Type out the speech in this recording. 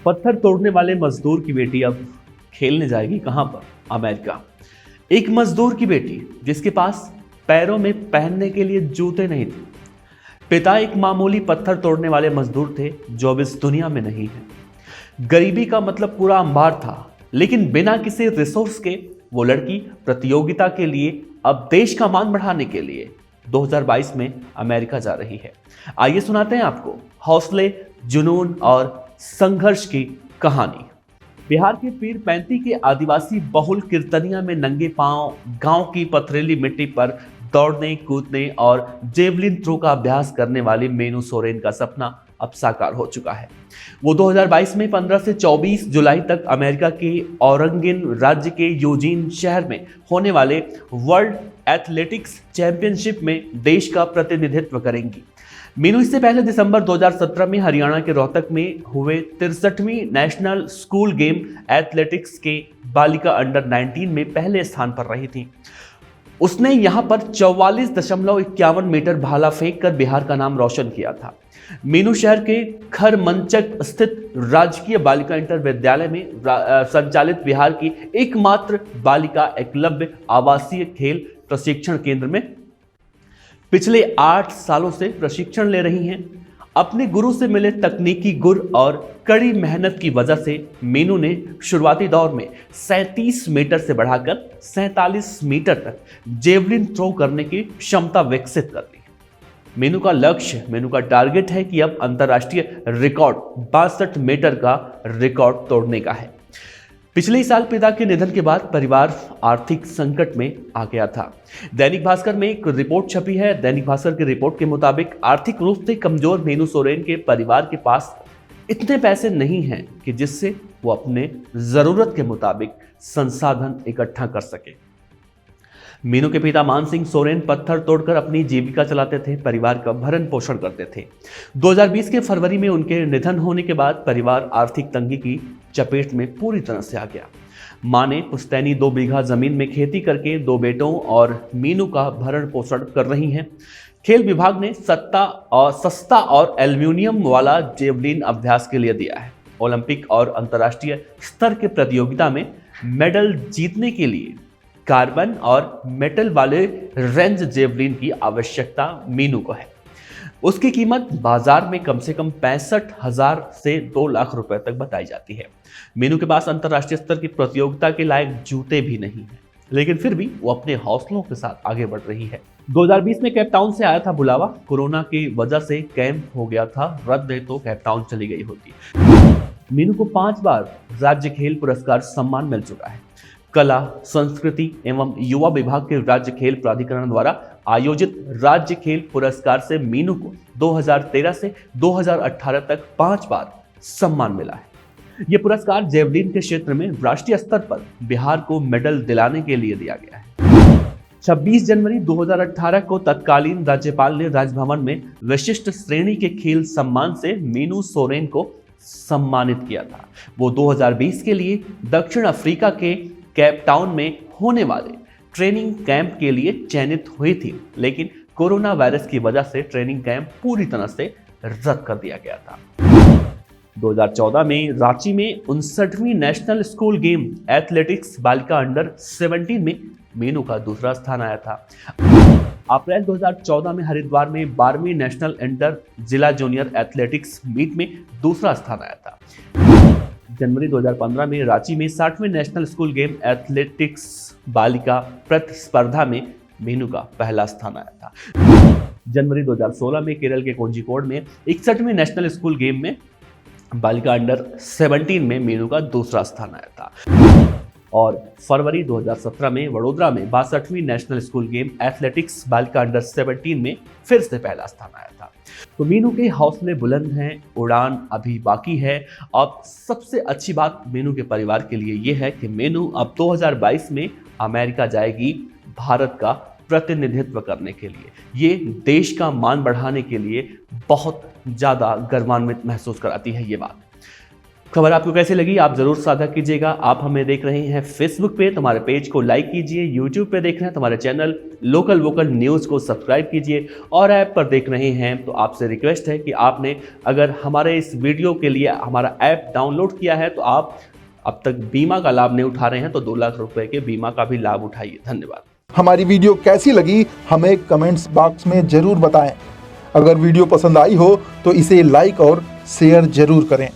पत्थर तोड़ने वाले मजदूर की बेटी अब खेलने जाएगी कहां पर? अमेरिका। एक मजदूर की बेटी जिसके पास पैरों में पहनने के लिए जूते नहीं थे। पिता एक मामूली पत्थर तोड़ने वाले मजदूर थे जो अब इस दुनिया में नहीं है। गरीबी का मतलब पूरा अंबार था, लेकिन बिना किसी रिसोर्स के वो लड़की प्रतियोगिता के लिए अब देश का मान बढ़ाने के लिए 2022 में अमेरिका जा रही है। आइए सुनाते हैं आपको हौसले, जुनून और संघर्ष की कहानी। बिहार के पीरपैंती के आदिवासी बहुल कीर्तनिया में नंगे पांव गांव की पथरीली मिट्टी पर दौड़ने, कूदने और जेवलिन थ्रो का अभ्यास करने वाली मीनू सोरेन का सपना अब साकार हो चुका है। वो 2022 में 15 से 24 जुलाई तक अमेरिका के ओरेगन राज्य के यूजीन शहर में होने वाले वर्ल्ड एथलेटिक्स चैंपियनशिप में देश का प्रतिनिधित्व करेंगी। मीनू इससे पहले दिसंबर 2017 में हरियाणा के रोहतक में हुए 63वीं नेशनल स्कूल गेम एथलेटिक्स के बालिका अंडर 19 में पहले स्थान पर रही थी। उसने यहां पर 44.51 मीटर भाला फेंक कर बिहार का नाम रोशन किया था। मीनू शहर के खरमंचक स्थित राजकीय बालिका इंटर विद्यालय में संचालित बिहार की एकमात्र बालिका एकलव्य आवासीय खेल प्रशिक्षण केंद्र में पिछले 8 सालों से प्रशिक्षण ले रही हैं। अपने गुरु से मिले तकनीकी गुर और कड़ी मेहनत की वजह से मीनू ने शुरुआती दौर में 37 मीटर से बढ़ाकर 47 मीटर तक जेवलिन थ्रो करने की क्षमता विकसित कर ली। मीनू का लक्ष्य, मीनू का टारगेट है कि अब अंतर्राष्ट्रीय रिकॉर्ड 62 मीटर का रिकॉर्ड तोड़ने का है। पिछले साल पिता के निधन के बाद परिवार आर्थिक संकट में आ गया था। दैनिक भास्कर में एक रिपोर्ट छपी है। दैनिक भास्कर की रिपोर्ट के मुताबिक आर्थिक रूप से कमजोर मीनू सोरेन के परिवार के पास इतने पैसे नहीं हैं कि जिससे वो अपने जरूरत के मुताबिक संसाधन इकट्ठा कर सके। मीनू के पिता मान सिंह सोरेन पत्थर तोड़कर अपनी जीविका चलाते थे, परिवार का भरण पोषण करते थे। 2020 के फरवरी में उनके निधन होने के बाद परिवार आर्थिक तंगी की चपेट में पूरी तरह से आ गया। मां ने पुश्तैनी 2 बीघा जमीन में खेती करके 2 बेटों और मीनू का भरण पोषण कर रही हैं। खेल विभाग ने सस्ता और एल्यूमिनियम वाला जेवलिन अभ्यास के लिए दिया है। ओलंपिक और अंतर्राष्ट्रीय स्तर के प्रतियोगिता में मेडल जीतने के लिए कार्बन और मेटल वाले रेंज जेवलिन की आवश्यकता मीनू को है। उसकी कीमत बाजार में कम से कम 65,000 से 2 लाख रुपए तक बताई जाती है। मीनू के पास अंतर्राष्ट्रीय स्तर की प्रतियोगिता के लायक जूते भी नहीं हैं, लेकिन फिर भी वो अपने हौसलों के साथ आगे बढ़ रही है। 2020 में केपटाउन से आया था बुलावा। कोरोना की वजह से कैंप हो गया था रद्द, तो केपटाउन चली गई होती। मीनू को 5 बार राज्य खेल पुरस्कार सम्मान मिल चुका है। कला, संस्कृति एवं युवा विभाग के राज्य खेल प्राधिकरण द्वारा आयोजित राज्य खेल पुरस्कार से मीनू को 2013 से 2018 तक 5 बार सम्मान मिला है। यह पुरस्कार जेवलिन के क्षेत्र में राष्ट्रीय स्तर पर बिहार को मेडल दिलाने के लिए दिया गया है। 26 जनवरी 2018 को तत्कालीन राज्यपाल ने राजभवन में विशिष्ट श्रेणी के खेल सम्मान से मीनू सोरेन को सम्मानित किया था। वो 2020 के लिए दक्षिण अफ्रीका के केपटाउन में होने वाले ट्रेनिंग कैंप के लिए चयनित हुई थी, लेकिन कोरोना वायरस की वजह से ट्रेनिंग कैंप पूरी तरह से रद्द कर दिया गया था। 2014 में रांची में 59वीं नेशनल स्कूल गेम एथलेटिक्स बालिका अंडर 17 में मीनू का दूसरा स्थान आया था। अप्रैल 2014 में हरिद्वार में 12वीं नेशनल इंटर जिला जूनियर एथलेटिक्स मीट में दूसरा स्थान आया था। जनवरी 2015 में रांची में 60वें नेशनल स्कूल गेम एथलेटिक्स बालिका प्रतिस्पर्धा में मीनू का पहला स्थान आया था। जनवरी 2016 में केरल के कोझिकोड में 61वें नेशनल स्कूल गेम में बालिका अंडर 17 में मीनू का दूसरा स्थान आया था। और फरवरी 2017 में वडोदरा में 62वीं नेशनल स्कूल गेम एथलेटिक्स बालिका अंडर 17 में फिर से पहला स्थान आया था। तो मीनू के हौसले बुलंद हैं, उड़ान अभी बाकी है। अब सबसे अच्छी बात मीनू के परिवार के लिए यह है कि मीनू अब 2022 में अमेरिका जाएगी भारत का प्रतिनिधित्व करने के लिए। ये देश का मान बढ़ाने के लिए बहुत ज़्यादा गर्वान्वित महसूस कराती है ये बात। खबर आपको कैसी लगी आप जरूर साझा कीजिएगा। आप हमें देख रहे हैं फेसबुक पे तो हमारे पेज को लाइक कीजिए, यूट्यूब पे देख रहे हैं तो हमारे चैनल लोकल वोकल न्यूज़ को सब्सक्राइब कीजिए, और ऐप पर देख रहे हैं तो आपसे रिक्वेस्ट है कि आपने अगर हमारे इस वीडियो के लिए हमारा ऐप डाउनलोड किया है तो आप अब तक बीमा का लाभ नहीं उठा रहे हैं तो 2 लाख रुपए के बीमा का भी लाभ उठाइए। धन्यवाद। हमारी वीडियो कैसी लगी हमें कमेंट्स बॉक्स में जरूर बताएं। अगर वीडियो पसंद आई हो तो इसे लाइक और शेयर जरूर करें।